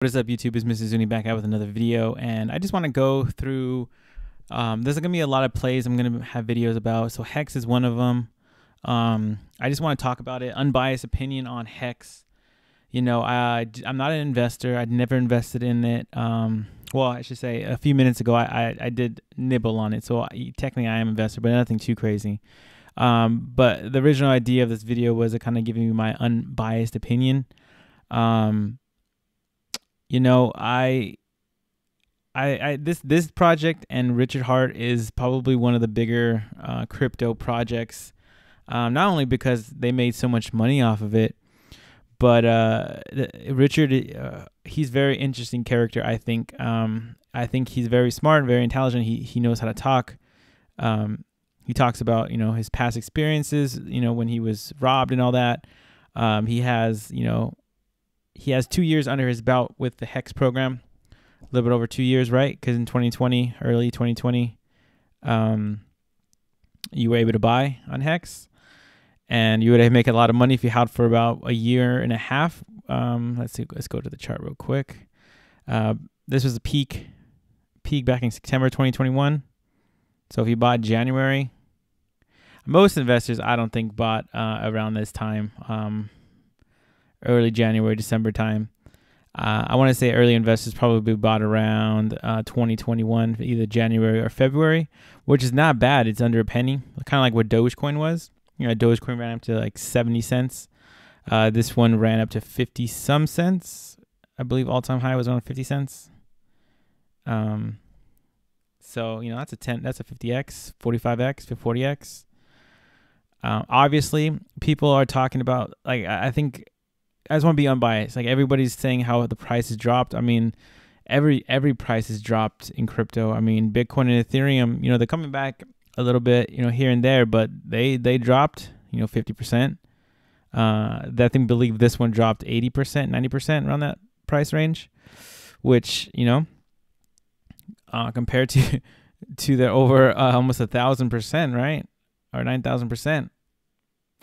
What is up, YouTube? It's Mr. Zuni back out with another video, and I just want to go through. There's gonna be a lot of plays I'm gonna have videos about. So HEX is one of them. I just want to talk about it. Unbiased opinion on HEX. You know, I'm not an investor. I'd never invested in it. Well, I should say a few minutes ago I did nibble on it. So technically I am an investor, but nothing too crazy. But the original idea of this video was to kind of giving you my unbiased opinion. You know, this project and Richard Hart is probably one of the bigger crypto projects. Not only because they made so much money off of it, but Richard, he's a very interesting character. I think he's very smart, very intelligent. He knows how to talk. He talks about, you know, his past experiences, you know, when he was robbed and all that. He has 2 years under his belt with the HEX program, a little bit over 2 years, right? Because in 2020, early 2020, you were able to buy on HEX, and you would make a lot of money if you held for about a year and a half. Let's see. Let's go to the chart real quick. This was the peak back in September 2021. So if you bought January, most investors I don't think bought around this time. Early January, December time. I want to say early investors probably bought around 2021, either January or February, which is not bad. It's under a penny, kind of like what Dogecoin was. You know, Dogecoin ran up to like 70 cents. This one ran up to 50 some cents. I believe all-time high was around 50 cents. So, you know, that's a 50x, 45x, 40x. Obviously, people are talking about, like, I think, I just want to be unbiased. Like, everybody's saying how the price has dropped. I mean, every price has dropped in crypto. I mean, Bitcoin and Ethereum, you know, they're coming back a little bit, you know, here and there, but they dropped, you know, 50%. I think believe this one dropped 80%, 90% around that price range, which, you know, compared to the over almost 1,000%, right? Or 9,000%.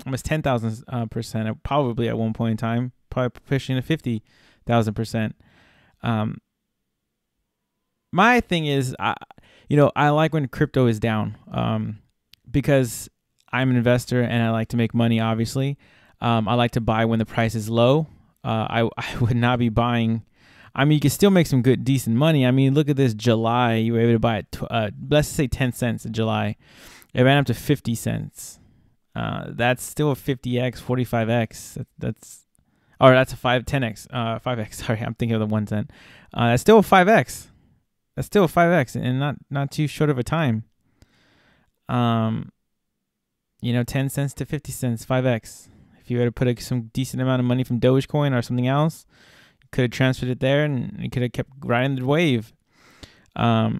Almost 10,000% probably at one point in time, probably pushing to 50,000%. My thing is, you know, I like when crypto is down, because I'm an investor and I like to make money. Obviously, I like to buy when the price is low. I would not be buying. I mean, you can still make some good, decent money. I mean, look at this July. You were able to buy it, let's say 10 cents in July. It ran up to 50 cents. That's still a 50x, 45x. That's a 10x, 5x. Sorry, I'm thinking of the 1 cent. That's still a 5x. That's still a 5x, and not too short of a time. You know, 10 cents to 50 cents, 5x. If you were to put some decent amount of money from Dogecoin or something else, you could have transferred it there, and you could have kept riding the wave. I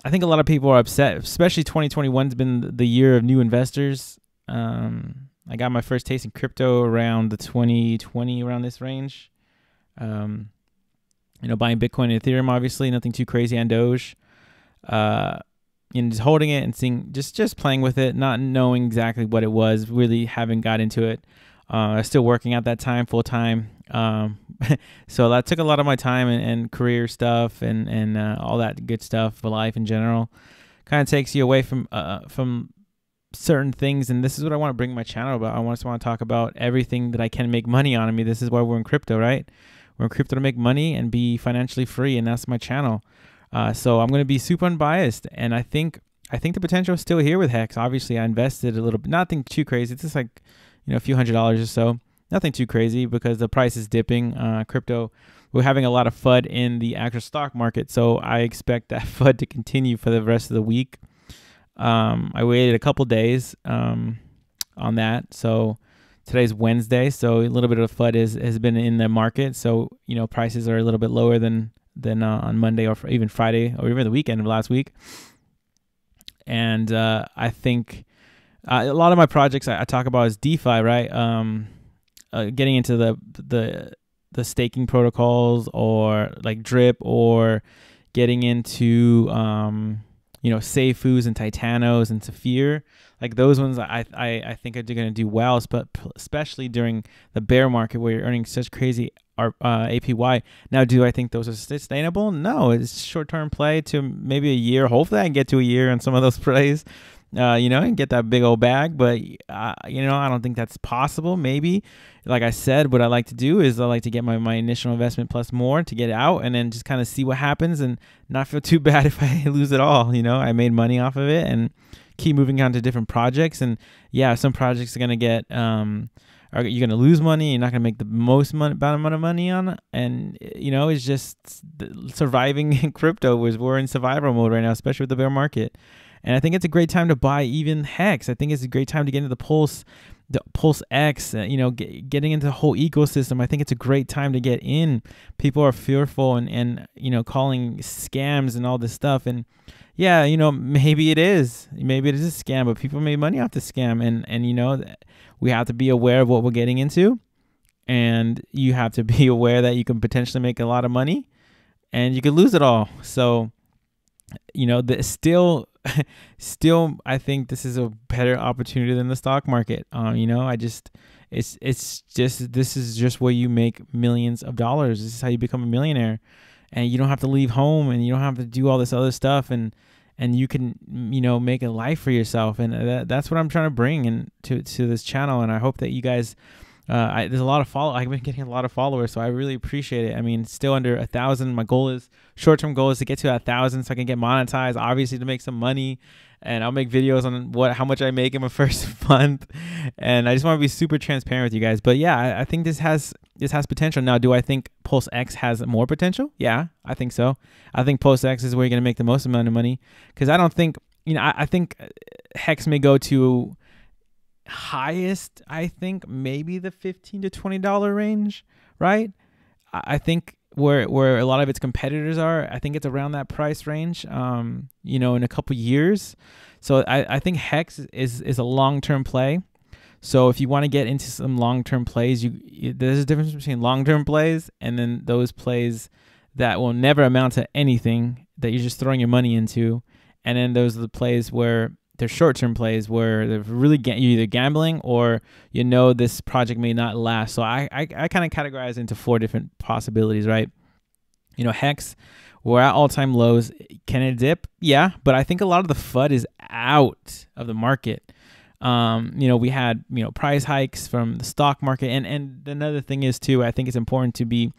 think a lot of people are upset, especially 2021's been the year of new investors. I got my first taste in crypto around the 2020, around this range. You know, buying Bitcoin and Ethereum, obviously, nothing too crazy on Doge. You know, just holding it and seeing, just playing with it, not knowing exactly what it was, really haven't got into it. I was still working at that time, full time. So that took a lot of my time and career stuff and all that good stuff for life in general. Kind of takes you away from certain things, and this is what I want to bring my channel about. I just want to talk about everything that I can make money on. I mean, this is why we're in crypto, right? We're in crypto to make money and be financially free, and that's my channel. So I'm going to be super unbiased, and I think the potential is still here with HEX. Obviously, I invested a little bit, nothing too crazy. It's just like, you know, a few $100s or so. Nothing too crazy because the price is dipping. Crypto, we're having a lot of FUD in the actual stock market, so I expect that FUD to continue for the rest of the week. I waited a couple days on that. So today's Wednesday, so a little bit of FUD has been in the market. So, you know, prices are a little bit lower than on Monday or even Friday or even the weekend of last week. And I think a lot of my projects I talk about is DeFi, right? Getting into the staking protocols, or like drip, or getting into Safuus and Titanos and Safuu. Like those ones, I think are going to do well, but especially during the bear market where you're earning such crazy APY. Now, do I think those are sustainable? No, it's short-term play to maybe a year. Hopefully, I can get to a year on some of those plays. And get that big old bag. But, I don't think that's possible. Maybe, like I said, what I like to do is I like to get my initial investment plus more to get out and then just kind of see what happens and not feel too bad if I lose it all. I made money off of it and keep moving on to different projects. And yeah, some projects are going to get, you're going to lose money. You're not going to make the most amount of money on it. And, it's just surviving in crypto. We're in survival mode right now, especially with the bear market. And I think it's a great time to buy even HEX. I think it's a great time to get into the Pulse X, getting into the whole ecosystem. I think it's a great time to get in. People are fearful and calling scams and all this stuff. And yeah, maybe it is a scam, but people made money off the scam. And we have to be aware of what we're getting into. And you have to be aware that you can potentially make a lot of money and you could lose it all. So, still, I think this is a better opportunity than the stock market. This is just where you make millions of dollars. This is how you become a millionaire, and you don't have to leave home, and you don't have to do all this other stuff, and you can, make a life for yourself. And that's what I'm trying to bring into this channel. And I hope that you guys, there's a lot of I've been getting a lot of followers, so I really appreciate it. I mean, still under 1,000. My short-term goal is to get to 1,000 so I can get monetized, obviously to make some money. And I'll make videos on how much I make in my first month. And I just want to be super transparent with you guys. But yeah, I think this has potential. Now, do I think Pulse X has more potential? Yeah, I think so. I think Pulse X is where you're going to make the most amount of money, because I don't think, I think HEX may go to highest, I think maybe the $15 to $20 range, right? I think where a lot of its competitors are, I think it's around that price range, in a couple years. So I think HEX is a long-term play. So if you want to get into some long-term plays, there's a difference between long-term plays and then those plays that will never amount to anything that you're just throwing your money into. And then those are the plays where they're short-term plays where they're really you're either gambling or this project may not last. So I kind of categorize into 4 different possibilities, right? HEX, we're at all-time lows. Can it dip? Yeah, but I think a lot of the FUD is out of the market. We had price hikes from the stock market, and another thing is too, I think it's important to be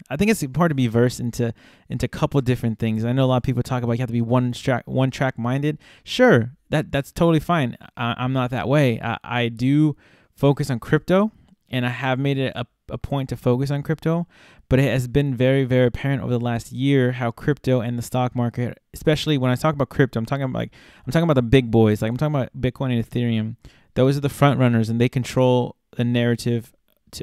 I think it's important to be versed into a couple different things. I know a lot of people talk about you have to be one track minded. Sure, that's totally fine. I'm not that way. I do focus on crypto, and I have made it a point to focus on crypto. But it has been very, very apparent over the last year how crypto and the stock market, especially when I talk about crypto, I'm talking about the big boys. Like I'm talking about Bitcoin and Ethereum. Those are the front runners, and they control the narrative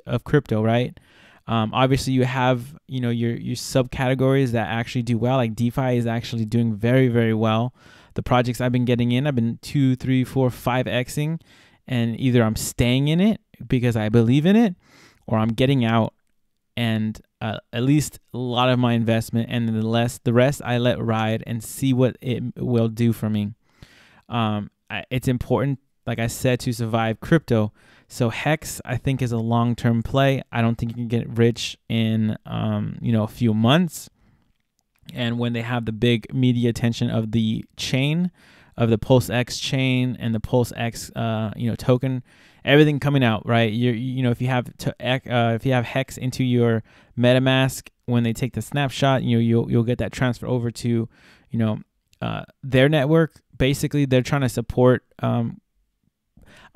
of crypto, right? Obviously, you have your subcategories that actually do well. Like DeFi is actually doing very, very well. The projects I've been getting in, I've been 2, 3, 4, 5xing, and either I'm staying in it because I believe in it, or I'm getting out, and at least a lot of my investment, and the rest I let ride and see what it will do for me. It's important, like I said, to survive crypto. So HEX, I think, is a long-term play. I don't think you can get rich in, a few months. And when they have the big media attention of the chain, of the Pulse X chain and the Pulse X, token, everything coming out, right? If you have HEX into your MetaMask, when they take the snapshot, you'll get that transfer over to, their network. Basically, they're trying to support.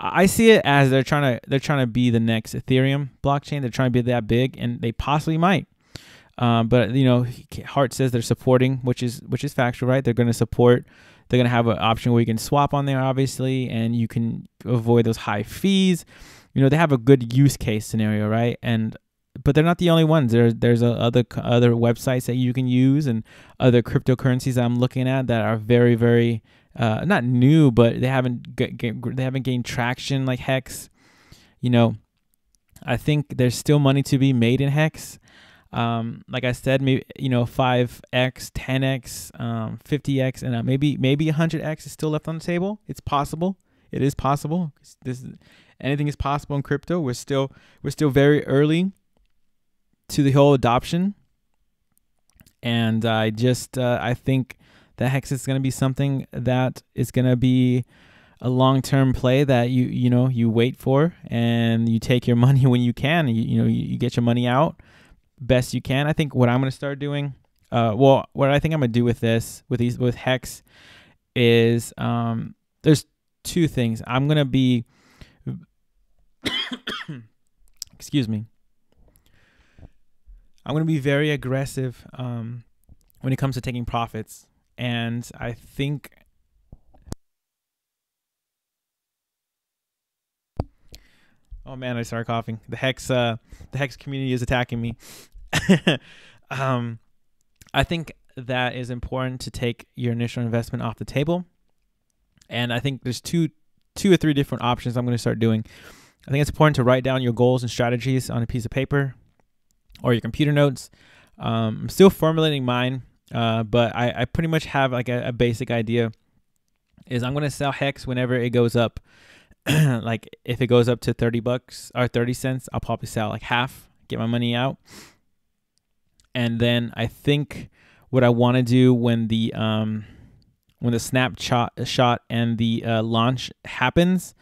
I see it as they're trying to be the next Ethereum blockchain. They're trying to be that big, and they possibly might. But Hart says they're supporting, which is factual, right? They're going to support. They're going to have an option where you can swap on there, obviously, and you can avoid those high fees. They have a good use case scenario, right? But they're not the only ones. There's other websites that you can use, and other cryptocurrencies that I'm looking at that are very, very not new, but they haven't gained traction like HEX. I think there's still money to be made in HEX. Like I said, maybe 5x, 10x, 50x, and maybe 100x is still left on the table. It's possible. It is possible. Anything is possible in crypto. We're still very early to the whole adoption, and I think that HEX is going to be something that is going to be a long-term play that you wait for, and you take your money when you can. You get your money out best you can. I think what I'm going to start doing, what I think I'm going to do with HEX is there's two things. I'm going to be excuse me. I'm going to be very aggressive when it comes to taking profits, and I think oh man, I started coughing. The HEX community is attacking me. I think that is important to take your initial investment off the table, and I think there's two or three different options I'm going to start doing. I think it's important to write down your goals and strategies on a piece of paper or your computer notes. I'm still formulating mine, but I pretty much have like a basic idea. Is I'm going to sell HEX whenever it goes up. Like if it goes up to $30 or 30 cents, I'll probably sell like half, get my money out. And then I think what I want to do when the snapshot and the launch happens.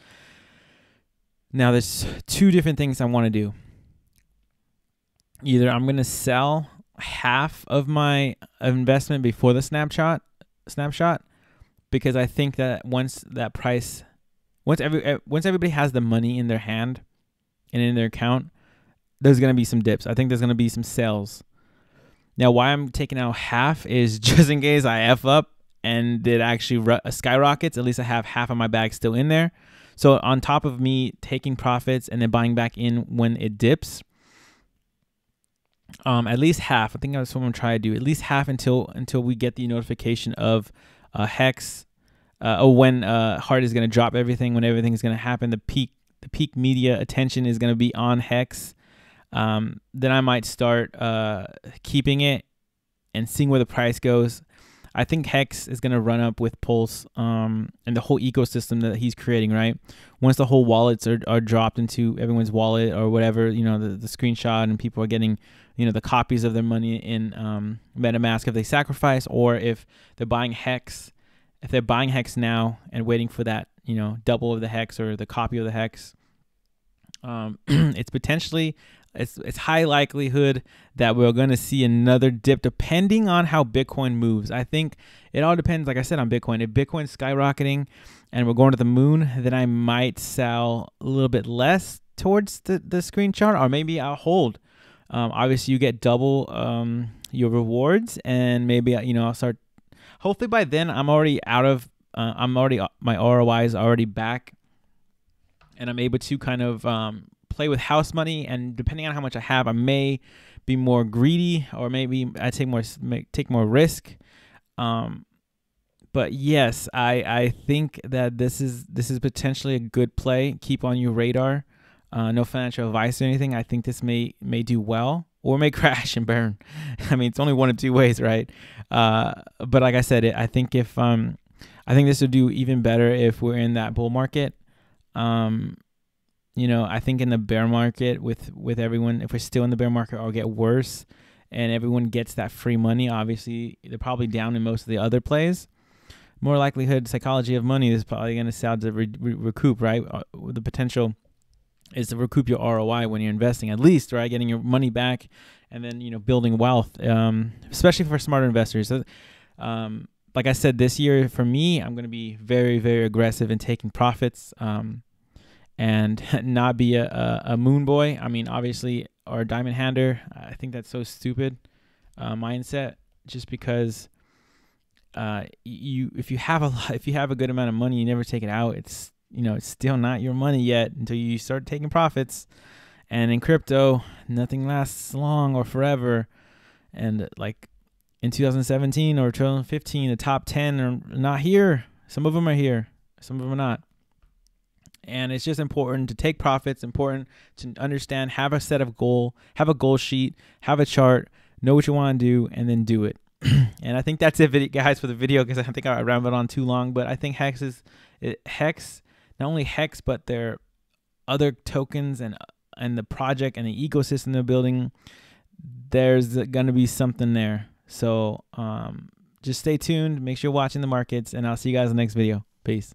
Now there's two different things I want to do. Either I'm going to sell half of my investment before the snapshot, because I think that once everybody has the money in their hand and in their account, there's going to be some dips. I think there's going to be some sales. Now, why I'm taking out half is just in case I F up and it actually skyrockets, at least I have half of my bag still in there. So on top of me taking profits and then buying back in when it dips, at least half. I think that's what I'm trying to do. At least half until we get the notification of HEX, or when Hard is going to drop everything, when everything is going to happen. The peak media attention is going to be on HEX. Then I might start keeping it and seeing where the price goes. I think HEX is going to run up with Pulse and the whole ecosystem that he's creating, right? Once the whole wallets are dropped into everyone's wallet or whatever, the screenshot, and people are getting, the copies of their money in MetaMask if they sacrifice, or if they're buying HEX. If they're buying HEX now and waiting for that, double of the HEX or the copy of the HEX, it's high likelihood that we're going to see another dip depending on how Bitcoin moves. I think it all depends, like I said, on Bitcoin. If Bitcoin's skyrocketing and we're going to the moon, then I might sell a little bit less towards the screenshot, or maybe I'll hold. Obviously, you get double your rewards, and maybe I'll start. Hopefully by then I'm already out of. My ROI is already back, and I'm able to kind of play with house money, and depending on how much I have, I may be more greedy, or maybe I take more risk. But yes, I think that this is potentially a good play. Keep on your radar. No financial advice or anything. I think this may do well, or may crash and burn. I mean, it's only one of two ways, right? But like I said, I think this would do even better if we're in that bull market. I think in the bear market with everyone, if we're still in the bear market, it'll get worse, and everyone gets that free money. Obviously, they're probably down in most of the other plays. More likelihood, psychology of money is probably going to sound to recoup, right? The potential is to recoup your ROI when you're investing, at least, right? Getting your money back, and then, building wealth, especially for smarter investors. So, like I said, this year for me, I'm going to be very, very aggressive in taking profits, and not be a moon boy. I mean, obviously, or a diamond hander. I think that's so stupid mindset, just because if you have a good amount of money, you never take it out. It's still not your money yet until you start taking profits. And in crypto, nothing lasts long or forever. And like in 2017 or 2015, the top 10 are not here. Some of them are here, some of them are not. And it's just important to take profits, important to understand, have a set of have a goal sheet, have a chart, know what you want to do, and then do it. And I think that's it, guys, for the video, because I think I rambled on too long. But I think HEX, not only HEX, but their other tokens and the project and the ecosystem they're building, there's going to be something there. So just stay tuned. Make sure you're watching the markets, and I'll see you guys in the next video. Peace.